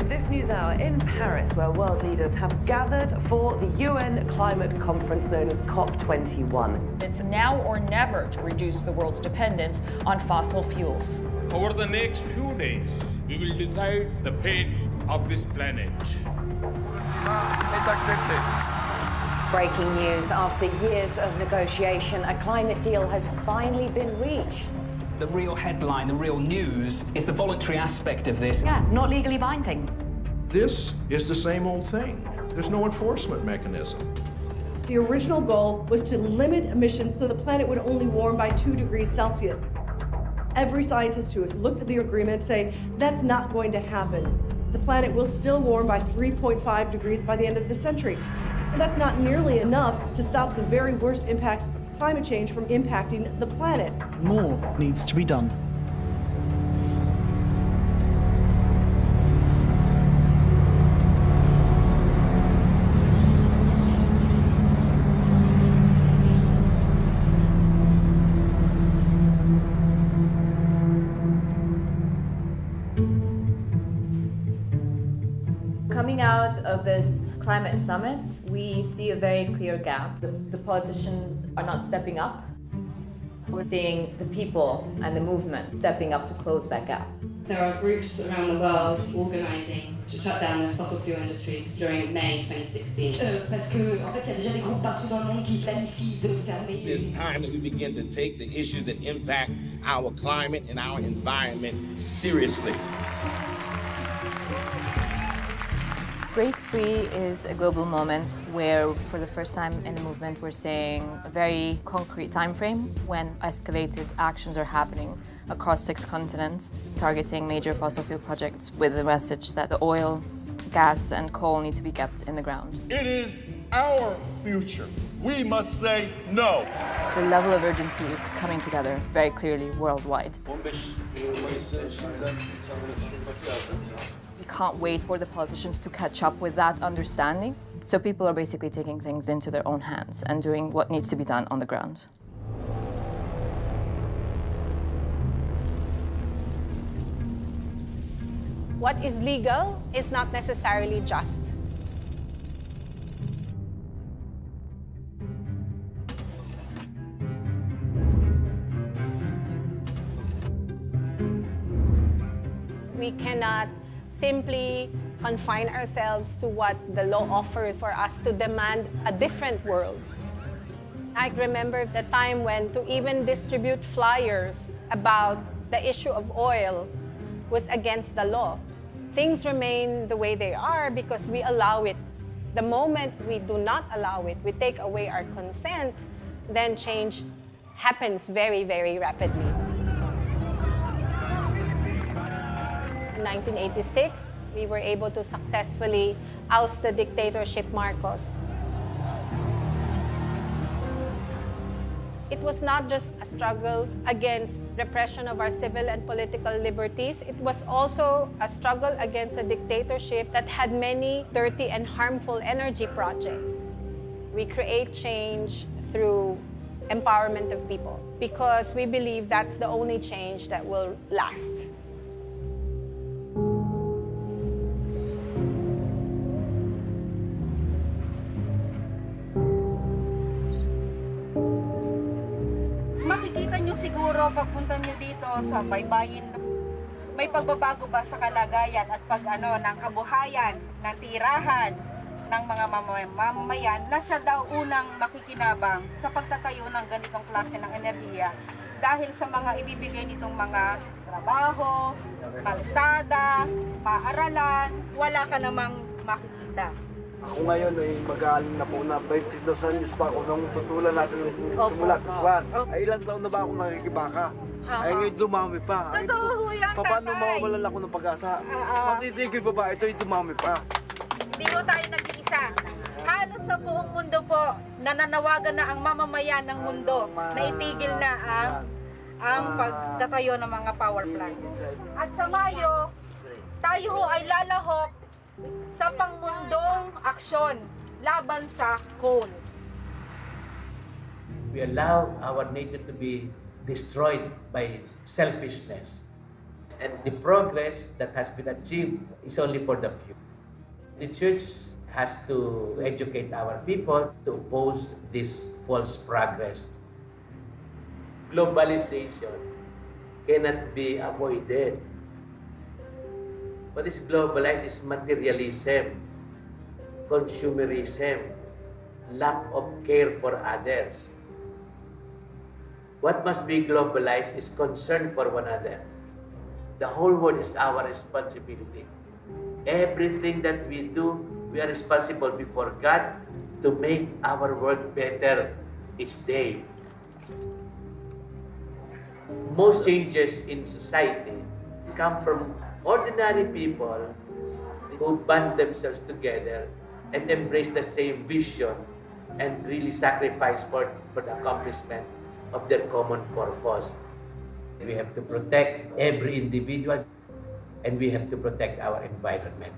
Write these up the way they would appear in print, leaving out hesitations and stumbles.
with this news hour in Paris, where world leaders have gathered for the UN climate conference known as COP21. It's now or never to reduce the world's dependence on fossil fuels. Over the next few days, we will decide the fate of this planet. Breaking news: after years of negotiation, a climate deal has finally been reached. The real headline, the real news, is the voluntary aspect of this. Yeah, not legally binding. This is the same old thing. There's no enforcement mechanism. The original goal was to limit emissions so the planet would only warm by 2 degrees Celsius. Every scientist who has looked at the agreement say that's not going to happen. The planet will still warm by 3.5 degrees by the end of the century. And that's not nearly enough to stop the very worst impacts of climate change from impacting the planet. More needs to be done. Coming out of this climate summit, we see a very clear gap. The politicians are not stepping up. We're seeing the people and the movement stepping up to close that gap. There are groups around the world organising to shut down the fossil fuel industry during May 2016. Parce que, en fait, il y a déjà des groupes partout dans le monde qui planifient de fermer. It's time that we begin to take the issues that impact our climate and our environment seriously. Break Free is a global moment where, for the first time in the movement, we're seeing a very concrete time frame when escalated actions are happening across 6 continents, targeting major fossil fuel projects with the message that the oil, gas, and coal need to be kept in the ground. It is our future. We must say no. The level of urgency is coming together very clearly worldwide. We can't wait for the politicians to catch up with that understanding. So people are basically taking things into their own hands and doing what needs to be done on the ground. What is legal is not necessarily just. We cannot simply confine ourselves to what the law offers for us to demand a different world. I remember the time when to even distribute flyers about the issue of oil was against the law. Things remain the way they are because we allow it. The moment we do not allow it, we take away our consent, then change happens very, very rapidly. In 1986, we were able to successfully oust the dictatorship Marcos. It was not just a struggle against repression of our civil and political liberties, it was also a struggle against a dictatorship that had many dirty and harmful energy projects. We create change through empowerment of people because we believe that's the only change that will last. Makikita nyo siguro pagpunta nyo dito sa baybayin, may pagbabago ba sa kalagayan at ng kabuhayan, ng tirahan ng mga mamamayan na siya daw unang makikinabang sa pagtatayo ng ganitong klase ng enerhiya dahil sa mga ibibigay nitong mga trabaho, kalsada, paaralan, wala ka namang makikita. Ako ngayon ay mag-aaling na po na 22 anyos pa ako nung tutulan natin ng simula Kiswan. Ay ilang taon na ba ako nakikibaka? Ay ngayon dumami pa. Totoo ho yan, tatay. Paano mawawalan ako ng pag-asa? Matitigil pa ba? Ito'y dumami pa. Hindi ho tayo nag-iisa. Halos sa buong mundo po, nananawagan na ang mamamayan ng mundo na itigil na ang pagtatayo ng mga power plant. At sa Mayo, tayo ho ay lalahok sa pangmundong aksyon laban sa coal. We allow our nature to be destroyed by selfishness. and the progress that has been achieved is only for the few. The church has to educate our people to oppose this false progress. Globalization cannot be avoided. What is globalized is materialism, consumerism, lack of care for others. What must be globalized is concern for one another. The whole world is our responsibility. Everything that we do, we are responsible before God to make our world better each day. Most changes in society come from ordinary people who band themselves together and embrace the same vision and really sacrifice for the accomplishment of their common purpose. We have to protect every individual and we have to protect our environment.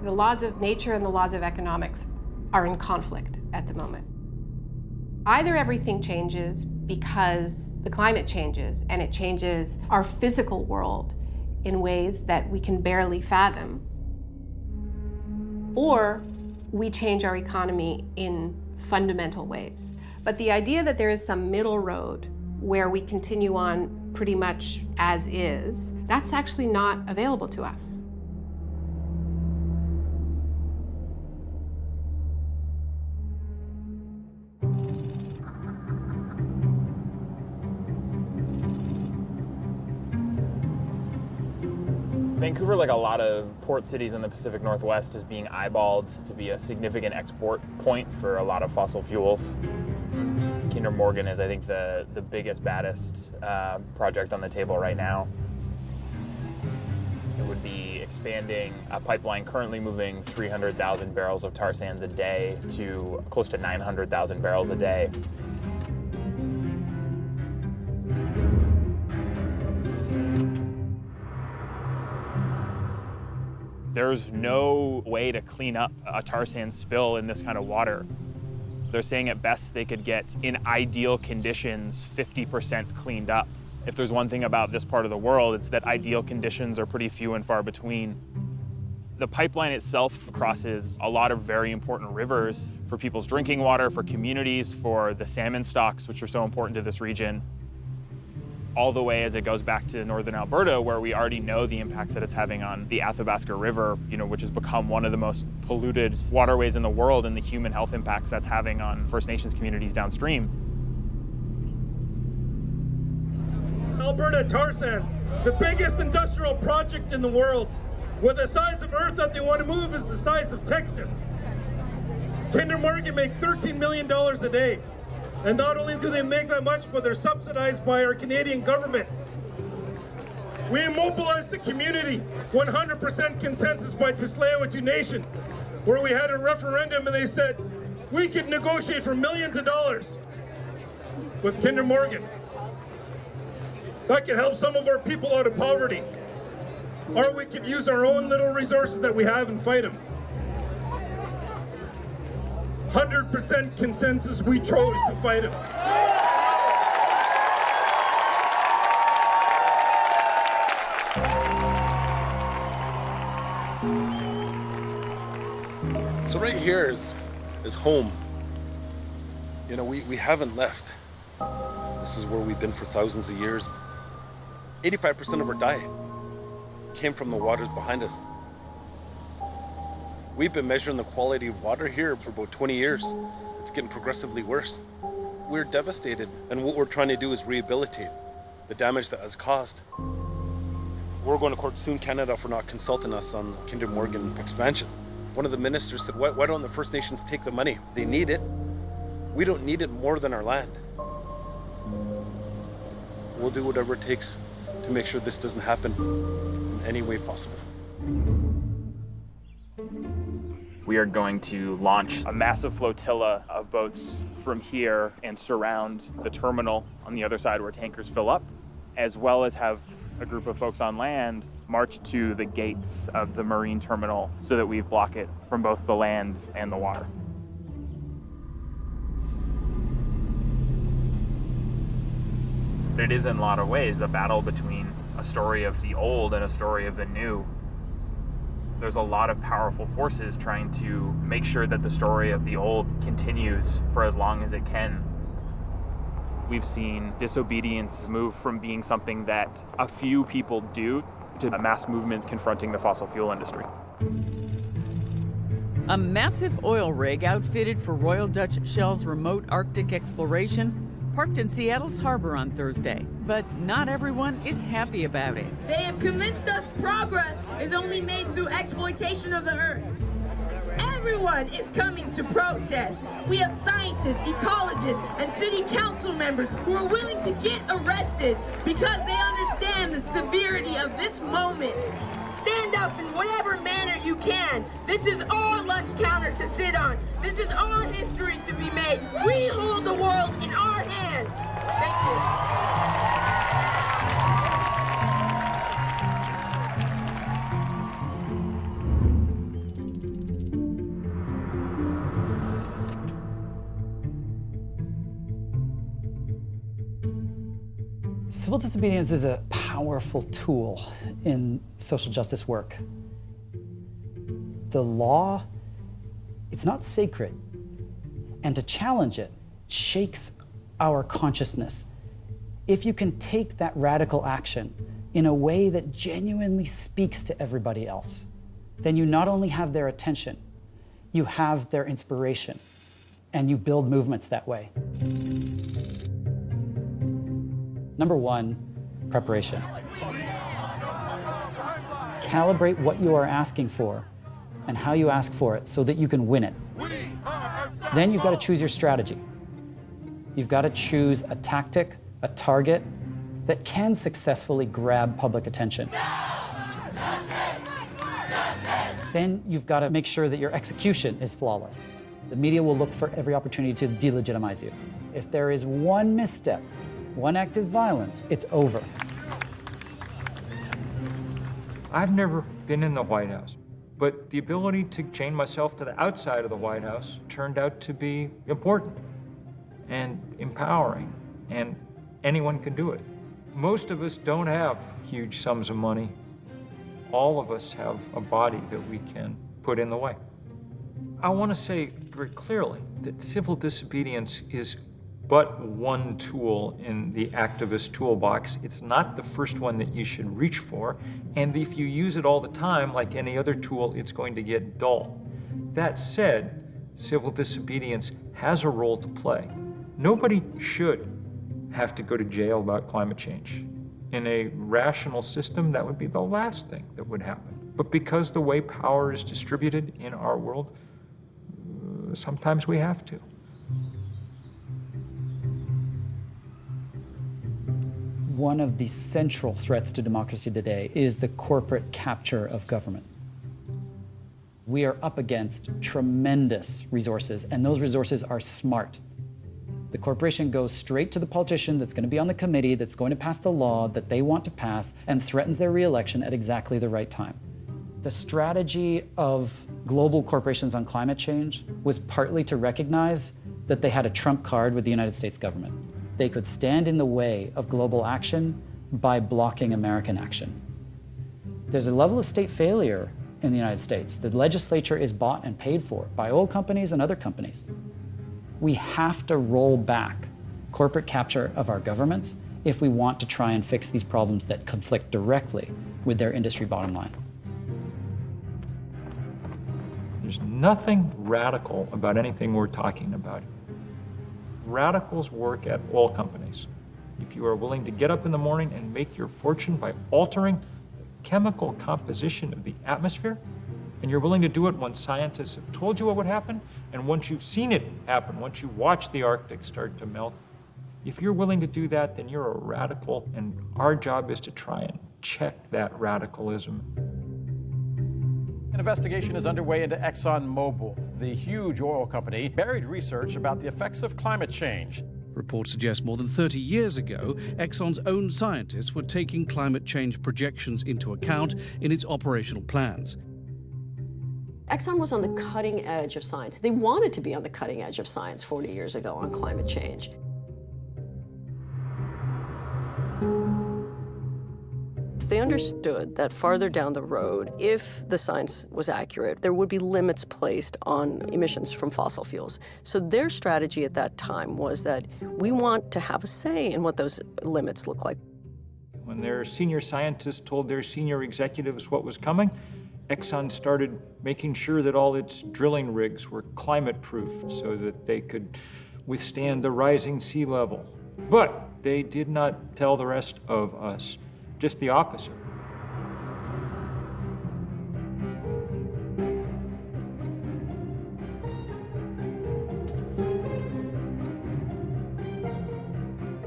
The laws of nature and the laws of economics are in conflict at the moment. Either everything changes because the climate changes and it changes our physical world in ways that we can barely fathom, or we change our economy in fundamental ways. But the idea that there is some middle road where we continue on pretty much as is, that's actually not available to us. Vancouver, like a lot of port cities in the Pacific Northwest, is being eyeballed to be a significant export point for a lot of fossil fuels. Kinder Morgan is, I think, the biggest, baddest project on the table right now. It would be expanding a pipeline currently moving 300,000 barrels of tar sands a day to close to 900,000 barrels a day. There's no way to clean up a tar sand spill in this kind of water. They're saying at best they could get, in ideal conditions, 50% cleaned up. If there's one thing about this part of the world, it's that ideal conditions are pretty few and far between. The pipeline itself crosses a lot of very important rivers for people's drinking water, for communities, for the salmon stocks, which are so important to this region, all the way as it goes back to northern Alberta, where we already know the impacts that it's having on the Athabasca River, which has become one of the most polluted waterways in the world, and the human health impacts that's having on First Nations communities downstream. Alberta tar sands, the biggest industrial project in the world, where the size of Earth that they want to move is the size of Texas. Kinder Morgan make $13 million a day. And not only do they make that much, but they're subsidized by our Canadian government. We immobilized the community, 100% consensus by Tsleil-Waututh Nation, where we had a referendum and they said, we could negotiate for millions of dollars with Kinder Morgan. That could help some of our people out of poverty. Or we could use our own little resources that we have and fight them. 100% consensus, we chose to fight it. So right here is home. We haven't left. This is where we've been for thousands of years. 85% of our diet came from the waters behind us. We've been measuring the quality of water here for about 20 years. It's getting progressively worse. We're devastated, and what we're trying to do is rehabilitate the damage that has caused. We're going to court soon, Canada, for not consulting us on the Kinder Morgan expansion. One of the ministers said, why don't the First Nations take the money? They need it. We don't need it more than our land. We'll do whatever it takes to make sure this doesn't happen in any way possible. We are going to launch a massive flotilla of boats from here and surround the terminal on the other side where tankers fill up, as well as have a group of folks on land march to the gates of the marine terminal so that we block it from both the land and the water. It is in a lot of ways a battle between a story of the old and a story of the new. There's a lot of powerful forces trying to make sure that the story of the old continues for as long as it can. We've seen disobedience move from being something that a few people do to a mass movement confronting the fossil fuel industry. A massive oil rig outfitted for Royal Dutch Shell's remote Arctic exploration parked in Seattle's harbor on Thursday, but not everyone is happy about it. They have convinced us progress is only made through exploitation of the earth. Everyone is coming to protest. We have scientists, ecologists, and city council members who are willing to get arrested because they understand the severity of this moment. Stand up in whatever manner you can. This is our lunch counter to sit on. This is our history to be made. We hold the world in our hands. Thank you. Civil disobedience is a powerful tool in social justice work. The law, it's not sacred, and to challenge it shakes our consciousness. If you can take that radical action in a way that genuinely speaks to everybody else, then you not only have their attention, you have their inspiration, and you build movements that way. Number one, preparation. Calibrate what you are asking for and how you ask for it so that you can win it. Then you've got to choose your strategy. You've got to choose a tactic, a target that can successfully grab public attention. Then you've got to make sure that your execution is flawless. The media will look for every opportunity to delegitimize you. If there is one misstep, one act of violence, it's over. I've never been in the White House, but the ability to chain myself to the outside of the White House turned out to be important and empowering, and anyone can do it. Most of us don't have huge sums of money. All of us have a body that we can put in the way. I want to say very clearly that civil disobedience is but one tool in the activist toolbox. It's not the first one that you should reach for, and if you use it all the time, like any other tool, it's going to get dull. That said, civil disobedience has a role to play. Nobody should have to go to jail about climate change. In a rational system, that would be the last thing that would happen. But because the way power is distributed in our world, sometimes we have to. One of the central threats to democracy today is the corporate capture of government. We are up against tremendous resources, and those resources are smart. The corporation goes straight to the politician that's going to be on the committee that's going to pass the law that they want to pass and threatens their re-election at exactly the right time. The strategy of global corporations on climate change was partly to recognize that they had a trump card with the United States government. They could stand in the way of global action by blocking American action. There's a level of state failure in the United States. The legislature is bought and paid for by oil companies and other companies. We have to roll back corporate capture of our governments if we want to try and fix these problems that conflict directly with their industry bottom line. There's nothing radical about anything we're talking about. Radicals work at oil companies. If you are willing to get up in the morning and make your fortune by altering the chemical composition of the atmosphere, and you're willing to do it once scientists have told you what would happen, and once you've seen it happen, once you've watched the Arctic start to melt, if you're willing to do that, then you're a radical, and our job is to try and check that radicalism. An investigation is underway into ExxonMobil. The huge oil company buried research about the effects of climate change. Reports suggest more than 30 years ago, Exxon's own scientists were taking climate change projections into account in its operational plans. Exxon was on the cutting edge of science. They wanted to be on the cutting edge of science 40 years ago on climate change. They understood that farther down the road, if the science was accurate, there would be limits placed on emissions from fossil fuels. So their strategy at that time was that we want to have a say in what those limits look like. When their senior scientists told their senior executives what was coming, Exxon started making sure that all its drilling rigs were climate-proof so that they could withstand the rising sea level. But they did not tell the rest of us. Just the opposite.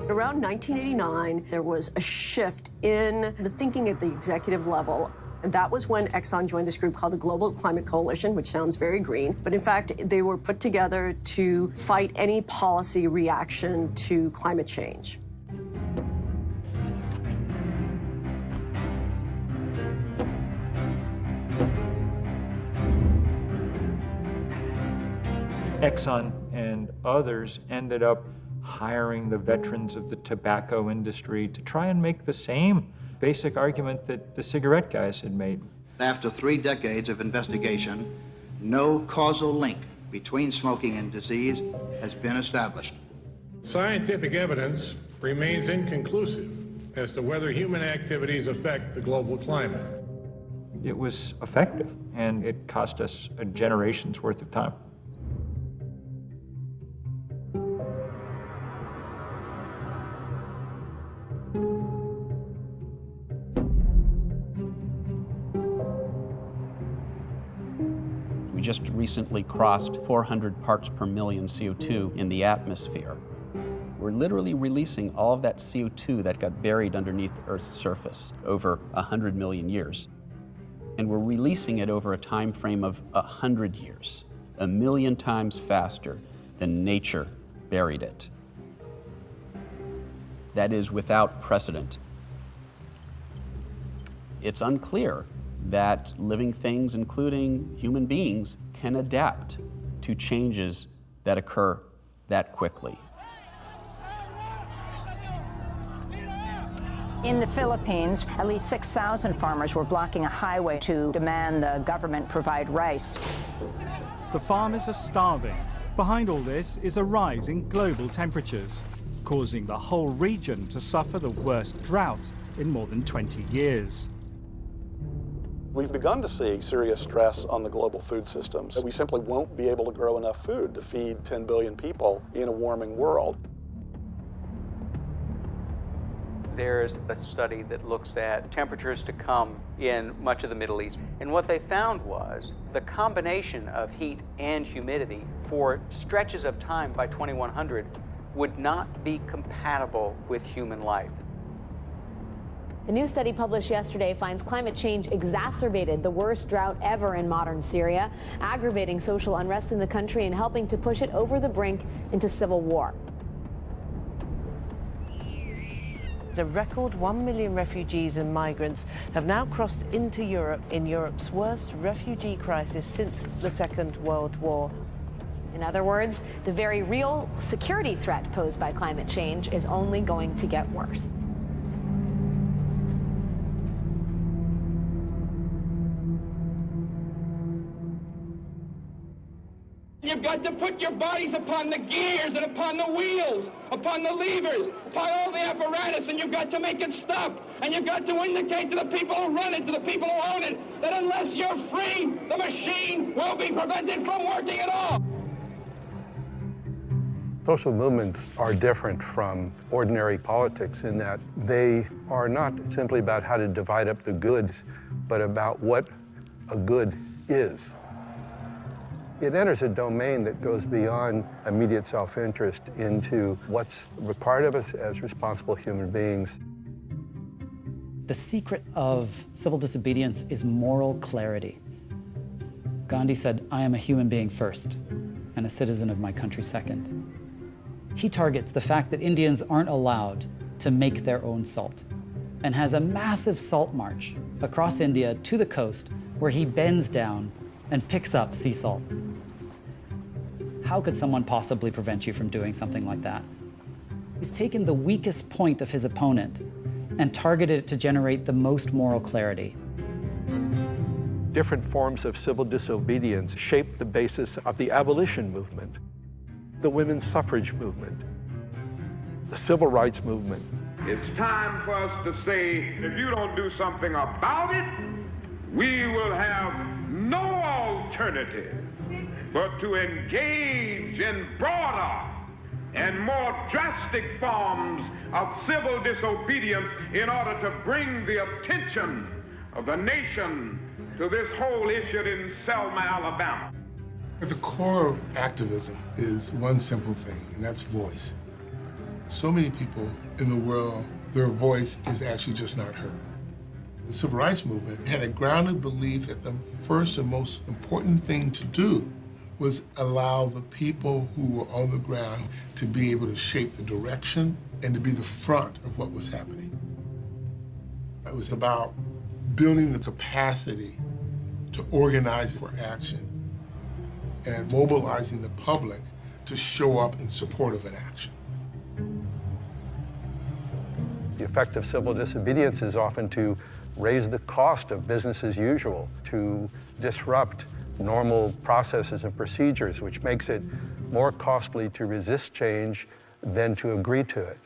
Around 1989, there was a shift in the thinking at the executive level. And that was when Exxon joined this group called the Global Climate Coalition, which sounds very green. But in fact, they were put together to fight any policy reaction to climate change. Exxon and others ended up hiring the veterans of the tobacco industry to try and make the same basic argument that the cigarette guys had made. After 3 decades of investigation, no causal link between smoking and disease has been established. Scientific evidence remains inconclusive as to whether human activities affect the global climate. It was effective, and it cost us a generation's worth of time. We just recently crossed 400 parts per million CO2 in the atmosphere. We're literally releasing all of that CO2 that got buried underneath the Earth's surface over 100 million years. And we're releasing it over a time frame of 100 years, 1 million times faster than nature buried it. That is without precedent. It's unclear that living things, including human beings, can adapt to changes that occur that quickly. In the Philippines, at least 6,000 farmers were blocking a highway to demand the government provide rice. The farmers are starving. Behind all this is a rise in global temperatures, causing the whole region to suffer the worst drought in more than 20 years. We've begun to see serious stress on the global food systems. We simply won't be able to grow enough food to feed 10 billion people in a warming world. There's a study that looks at temperatures to come in much of the Middle East. And what they found was the combination of heat and humidity for stretches of time by 2100 would not be compatible with human life. The new study published yesterday finds climate change exacerbated the worst drought ever in modern Syria, aggravating social unrest in the country and helping to push it over the brink into civil war. A record 1 million refugees and migrants have now crossed into Europe in Europe's worst refugee crisis since the Second World War. In other words, the very real security threat posed by climate change is only going to get worse. You've got to put your bodies upon the gears and upon the wheels, upon the levers, upon all the apparatus, and you've got to make it stop. And you've got to indicate to the people who run it, to the people who own it, that unless you're free, the machine will be prevented from working at all. Social movements are different from ordinary politics in that they are not simply about how to divide up the goods, but about what a good is. It enters a domain that goes beyond immediate self-interest into what's required of us as responsible human beings. The secret of civil disobedience is moral clarity. Gandhi said, "I am a human being first, and a citizen of my country second." He targets the fact that Indians aren't allowed to make their own salt, and has a massive salt march across India to the coast where he bends down and picks up sea salt. How could someone possibly prevent you from doing something like that? He's taken the weakest point of his opponent and targeted it to generate the most moral clarity. Different forms of civil disobedience shaped the basis of the abolition movement, the women's suffrage movement, the civil rights movement. It's time for us to say, if you don't do something about it, we will have no alternative but to engage in broader and more drastic forms of civil disobedience in order to bring the attention of the nation to this whole issue in Selma, Alabama. At the core of activism is one simple thing, and that's voice. So many people in the world, their voice is actually just not heard. The civil rights movement had a grounded belief that the first and most important thing to do was allow the people who were on the ground to be able to shape the direction and to be the front of what was happening. It was about building the capacity to organize for action and mobilizing the public to show up in support of an action. The effect of civil disobedience is often to raise the cost of business as usual, to disrupt normal processes and procedures, which makes it more costly to resist change than to agree to it.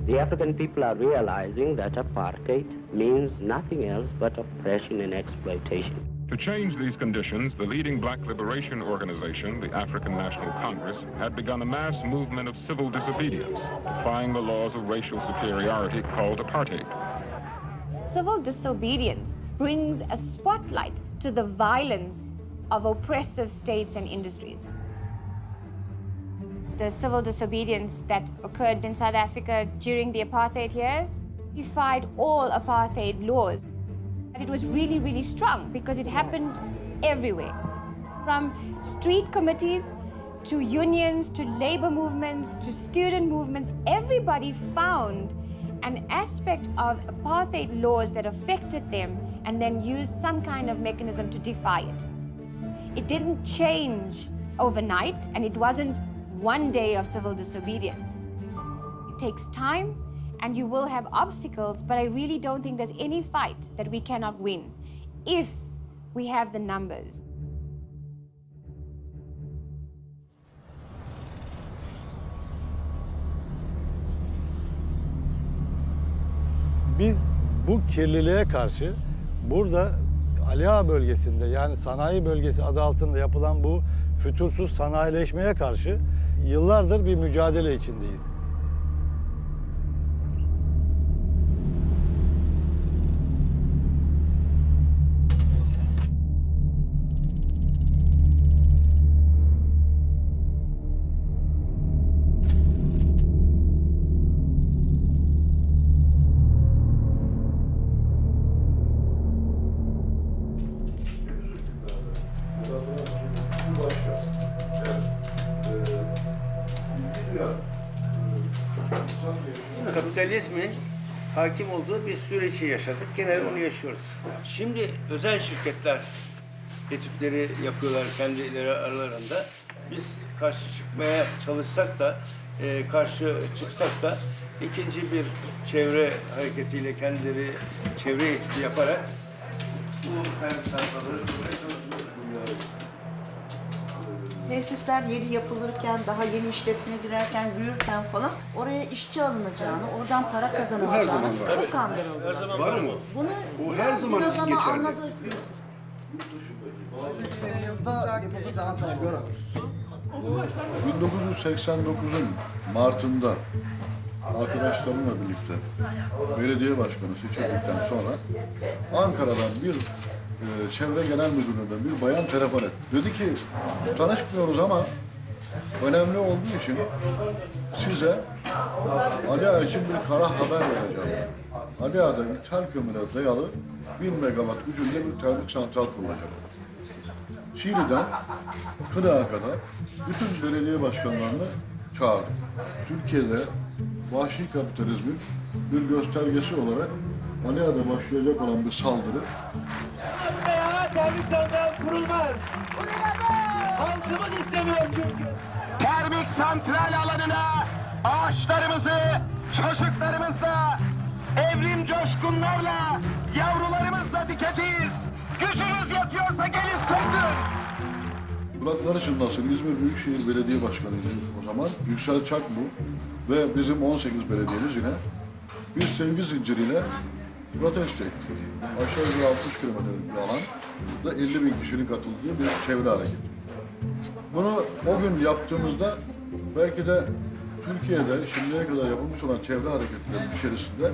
The African people are realizing that apartheid means nothing else but oppression and exploitation. To change these conditions, the leading black liberation organization, the African National Congress, had begun a mass movement of civil disobedience, defying the laws of racial superiority called apartheid. Civil disobedience brings a spotlight to the violence of oppressive states and industries. The civil disobedience that occurred in South Africa during the apartheid years defied all apartheid laws. It was really, really strong because it happened everywhere. From street committees to unions to labor movements to student movements, everybody found an aspect of apartheid laws that affected them and then used some kind of mechanism to defy it. It didn't change overnight, and it wasn't one day of civil disobedience. It takes time, and you will have obstacles, but I really don't think there's any fight that we cannot win if we have the numbers. Biz bu kirliliğe karşı burada Ali Ağa bölgesinde, yani sanayi bölgesi adı altında yapılan bu fütursuz sanayileşmeye karşı yıllardır bir mücadele içindeyiz. Kapitalizmin hakim olduğu bir süreci yaşadık. Genelde onu yaşıyoruz. Şimdi özel şirketler etütleri yapıyorlar kendileri aralarında. Biz karşı çıkmaya çalışsak da, karşı çıksak da ikinci bir çevre hareketiyle kendileri çevre etütü yaparak bu sayfaları Tesisler yeni yapılırken, daha yeni işletmeye girerken, büyürken falan oraya işçi alınacağını, oradan para kazanılacağını çok kandırıldılar. Her zaman var mı? Bunu bu her zaman biraz ama geçerli. anladı. 1989'un Mart'ında arkadaşlarımla birlikte belediye başkanı seçildikten sonra Ankara'dan bir çevre genel müdürlüğünden bir bayan telefon etti. Dedi ki tanışmıyoruz ama önemli olduğu için size Ali Ağa için bir kara haber vereceğim. Ali Ağa'da ithal kömüre dayalı 1 megawatt gücünde bir termik santral kurulacak. Şili'den Kırağa kadar bütün belediye başkanlarını çağırdık. Türkiye'de vahşi kapitalizmin bir göstergesi olarak Ali Ağa'da başlayacak olan bir saldırı. Termik santral kurulmaz. Halkımız istemiyor çünkü. Termik santral alanına ağaçlarımızı, çocuklarımızla, evrim coşkunlarla, yavrularımızla dikeceğiz. Gücünüz yetiyorsa gelin söndürün. Kulakları çınlasın, İzmir Büyükşehir Belediye Başkanı'ydı o zaman. Yüksel Çakbu ve bizim 18 belediyemiz yine bir sevgi zinciriyle protesto ettik. Aşağı yukarı 60 kilometrelik bir alan da 50 bin kişinin katıldığı bir çevre hareketi. Bunu o gün yaptığımızda belki de Türkiye'de şimdiye kadar yapılmış olan çevre hareketlerinin içerisinde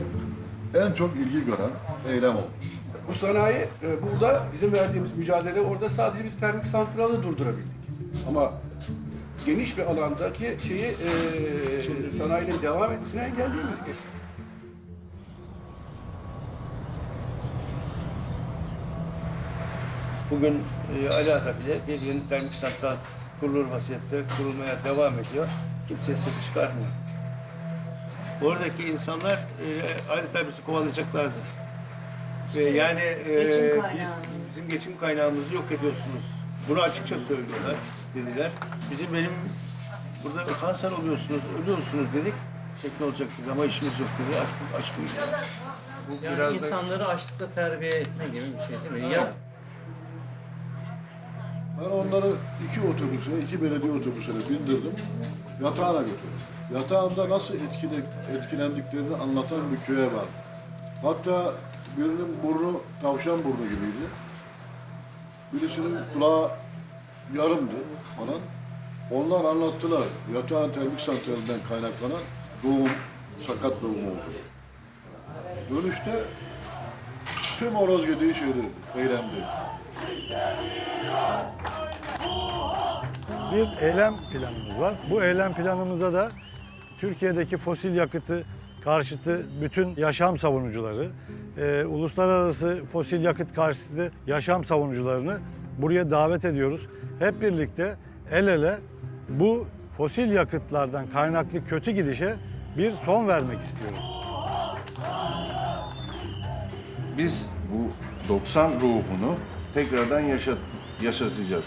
en çok ilgi gören eylem oldu. Bu sanayi burada bizim verdiğimiz mücadele orada sadece bir termik santralı durdurabildik. Ama geniş bir alandaki sanayinin devam etmesini engelleyemedik. Bugün Ali Ağa'da bile bir yeni termik santral kurulur vaziyette kurulmaya devam ediyor. Kimseye ses çıkarmıyor. Oradaki insanlar adeta bizi kovalayacaklardı. Yani bizim geçim kaynağımızı yok ediyorsunuz. Bunu açıkça söylüyorlar dediler. Benim burada kanser oluyorsunuz, ölüyorsunuz dedik. Ne olacak dedi ama işimiz yok dedi. Aç buyuruyoruz. Bu yani biraz insanları açlıkla terbiye etme gibi bir şey değil mi? Ya. Ben onları iki belediye otobüsüne bindirdim, yatağına götürdüm. Yatağında nasıl etkilendiklerini anlatan bir köye var. Hatta birinin burnu tavşan burnu gibiydi. Birisinin kulağı yarımdı falan. Onlar anlattılar. Yatağın termik santralinden kaynaklanan doğum, sakat doğum oldu. Dönüşte tüm horoz yediği şeydi, eylemdi. Bir eylem planımız var. Bu eylem planımıza da Türkiye'deki fosil yakıtı karşıtı bütün yaşam savunucuları, uluslararası fosil yakıt karşıtı yaşam savunucularını buraya davet ediyoruz. Hep birlikte el ele bu fosil yakıtlardan kaynaklı kötü gidişe bir son vermek istiyoruz. Biz bu 90 ruhunu tekrardan yaşatacağız.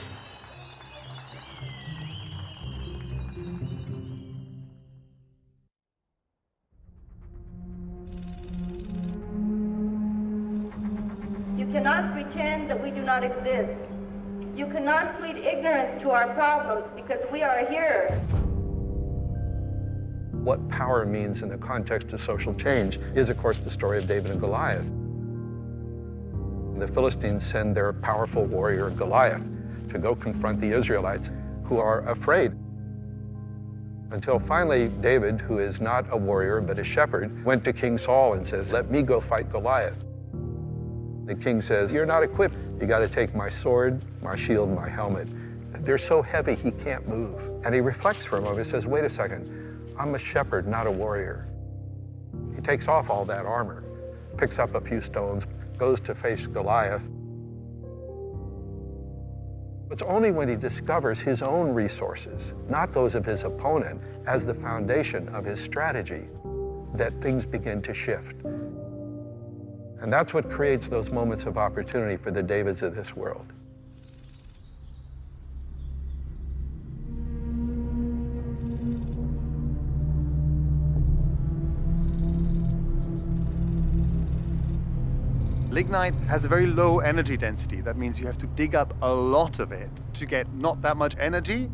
You cannot pretend that we do not exist. You cannot plead ignorance to our problems because we are here. What power means in the context of social change is, of course, the story of David and Goliath. The Philistines send their powerful warrior Goliath to go confront the Israelites who are afraid. Until finally, David, who is not a warrior but a shepherd, went to King Saul and says, "Let me go fight Goliath." The king says, "You're not equipped. You got to take my sword, my shield, my helmet." They're so heavy he can't move. And he reflects for a moment and says, "Wait a second, I'm a shepherd, not a warrior." He takes off all that armor, picks up a few stones, goes to face Goliath. It's only when he discovers his own resources, not those of his opponent, as the foundation of his strategy, that things begin to shift. And that's what creates those moments of opportunity for the Davids of this world. Lignite has a very low energy density. That means you have to dig up a lot of it to get not that much energy.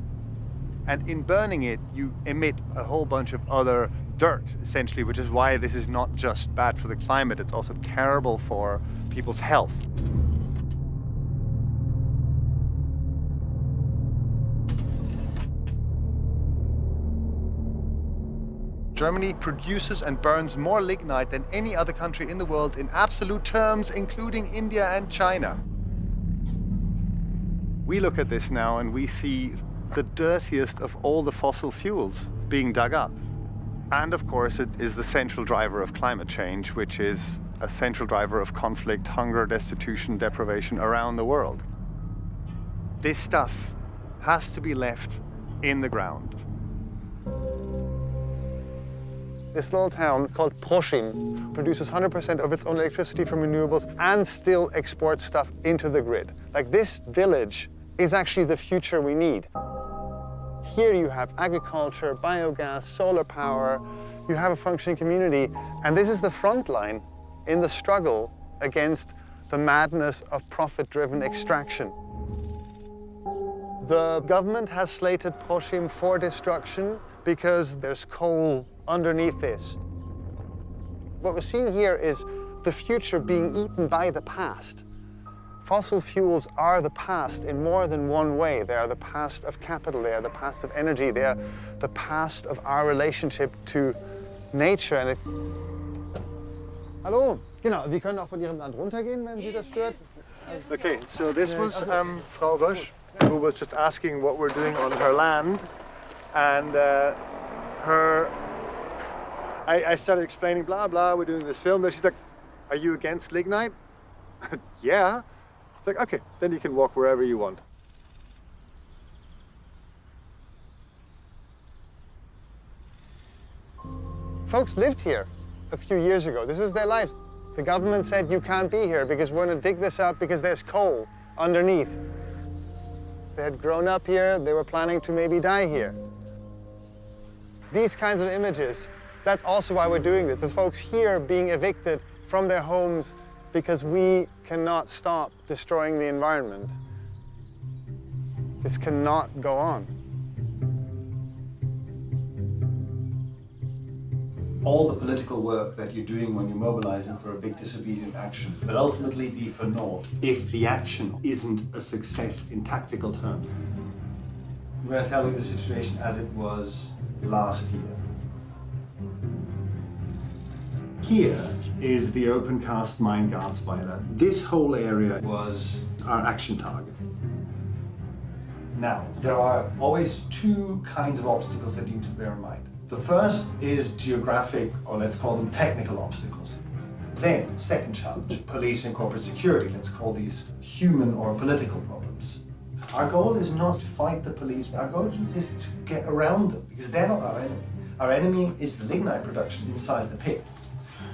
And in burning it, you emit a whole bunch of other dirt, essentially, which is why this is not just bad for the climate, it's also terrible for people's health. Germany produces and burns more lignite than any other country in the world in absolute terms, including India and China. We look at this now and we see the dirtiest of all the fossil fuels being dug up. And of course, it is the central driver of climate change, which is a central driver of conflict, hunger, destitution, deprivation around the world. This stuff has to be left in the ground. This little town called Proschim produces 100% of its own electricity from renewables and still exports stuff into the grid. Like, this village is actually the future we need. Here you have agriculture, biogas, solar power, you have a functioning community, and this is the front line in the struggle against the madness of profit-driven extraction. The government has slated Proschim for destruction because there's coal underneath this. What we're seeing here is the future being eaten by the past. Fossil fuels are the past in more than one way. They are the past of capital, they are the past of energy, they are the past of our relationship to nature. And Hallo, genau, wir können auch von Ihrem Land runtergehen, wenn Sie das stört. Okay, so this was Frau Rösch, who was just asking what we're doing on her land, and I started explaining, blah, blah, we're doing this film. Then she's like, are you against lignite? Yeah. It's like, okay, then you can walk wherever you want. Folks lived here a few years ago. This was their lives. The government said, you can't be here because we're going to dig this up because there's coal underneath. They had grown up here. They were planning to maybe die here. These kinds of images, that's also why we're doing this. There's folks here being evicted from their homes because we cannot stop destroying the environment. This cannot go on. All the political work that you're doing when you're mobilizing for a big disobedient action will ultimately be for naught if the action isn't a success in tactical terms. I'm going to tell you the situation as it was last year. Here is the open cast mine Garzweiler. This whole area was our action target. Now, there are always two kinds of obstacles that you need to bear in mind. The first is geographic, or let's call them technical obstacles. Then, second challenge, police and corporate security. Let's call these human or political problems. Our goal is not to fight the police. Our goal is to get around them, because they're not our enemy. Our enemy is the lignite production inside the pit.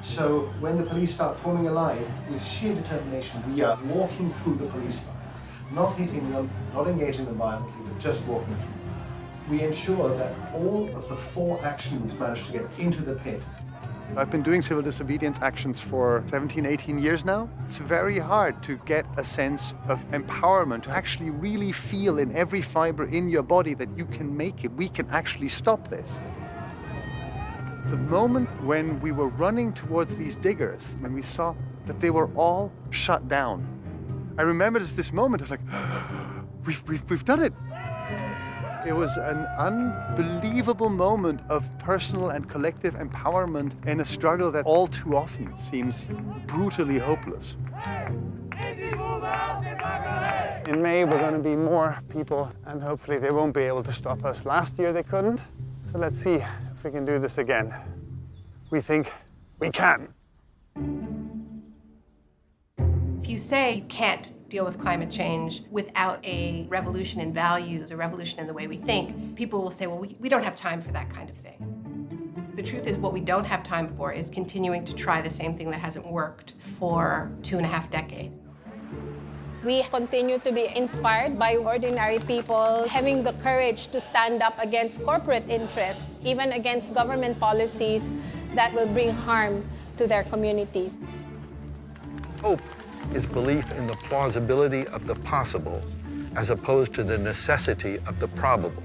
So when the police start forming a line, with sheer determination, we are walking through the police lines, not hitting them, not engaging them violently, but just walking through. We ensure that all of the 4 action groups manage to get into the pit. I've been doing civil disobedience actions for 17, 18 years now. It's very hard to get a sense of empowerment, to actually really feel in every fiber in your body that you can make it. We can actually stop this. The moment when we were running towards these diggers, when we saw that they were all shut down, I remember this moment of like, we've done it. It was an unbelievable moment of personal and collective empowerment in a struggle that all too often seems brutally hopeless. In May, we're going to be more people, and hopefully they won't be able to stop us. Last year they couldn't, so let's see if we can do this again. We think we can. If you say you can't deal with climate change without a revolution in values, a revolution in the way we think, people will say, well, we don't have time for that kind of thing. The truth is, what we don't have time for is continuing to try the same thing that hasn't worked for 2.5 decades. We continue to be inspired by ordinary people having the courage to stand up against corporate interests, even against government policies that will bring harm to their communities. Hope is belief in the plausibility of the possible as opposed to the necessity of the probable.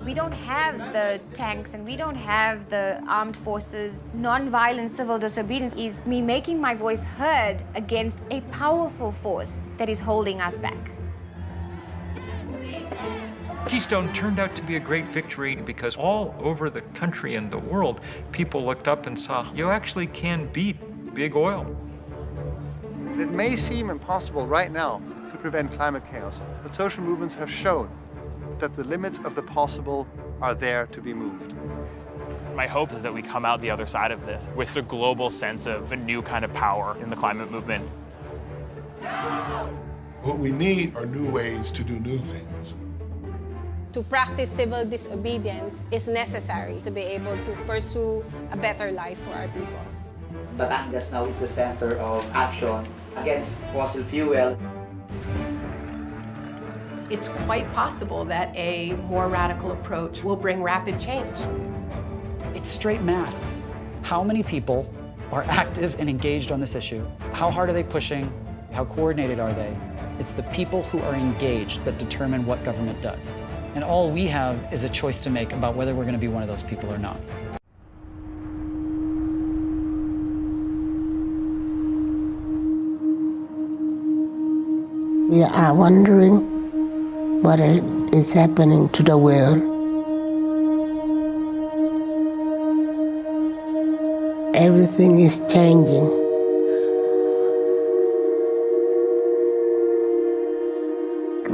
We don't have the tanks and we don't have the armed forces. Non-violent civil disobedience is me making my voice heard against a powerful force that is holding us back. Keystone turned out to be a great victory because all over the country and the world, people looked up and saw, you actually can beat big oil. It may seem impossible right now to prevent climate chaos, but social movements have shown that the limits of the possible are there to be moved. My hope is that we come out the other side of this with the global sense of a new kind of power in the climate movement. What we need are new ways to do new things. To practice civil disobedience is necessary to be able to pursue a better life for our people. Batangas now is the center of action against fossil fuel. It's quite possible that a more radical approach will bring rapid change. It's straight math. How many people are active and engaged on this issue? How hard are they pushing? How coordinated are they? It's the people who are engaged that determine what government does. And all we have is a choice to make about whether we're going to be one of those people or not. We are wondering what is happening to the world. Everything is changing.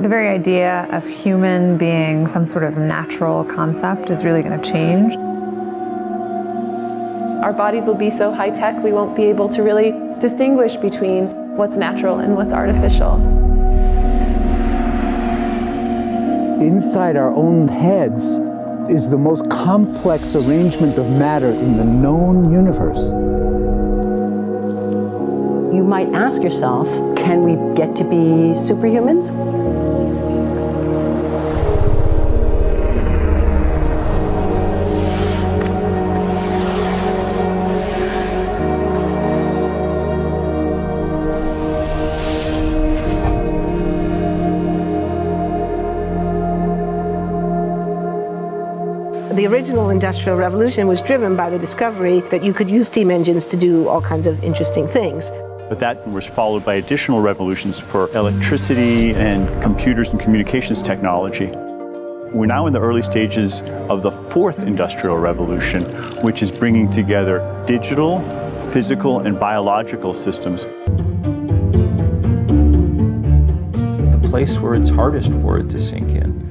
The very idea of human being some sort of natural concept is really going to change. Our bodies will be so high-tech, we won't be able to really distinguish between what's natural and what's artificial. Inside our own heads is the most complex arrangement of matter in the known universe. You might ask yourself, can we get to be superhumans? The original Industrial Revolution was driven by the discovery that you could use steam engines to do all kinds of interesting things. But that was followed by additional revolutions for electricity and computers and communications technology. We're now in the early stages of the fourth industrial revolution, which is bringing together digital, physical, and biological systems. The place where it's hardest for it to sink in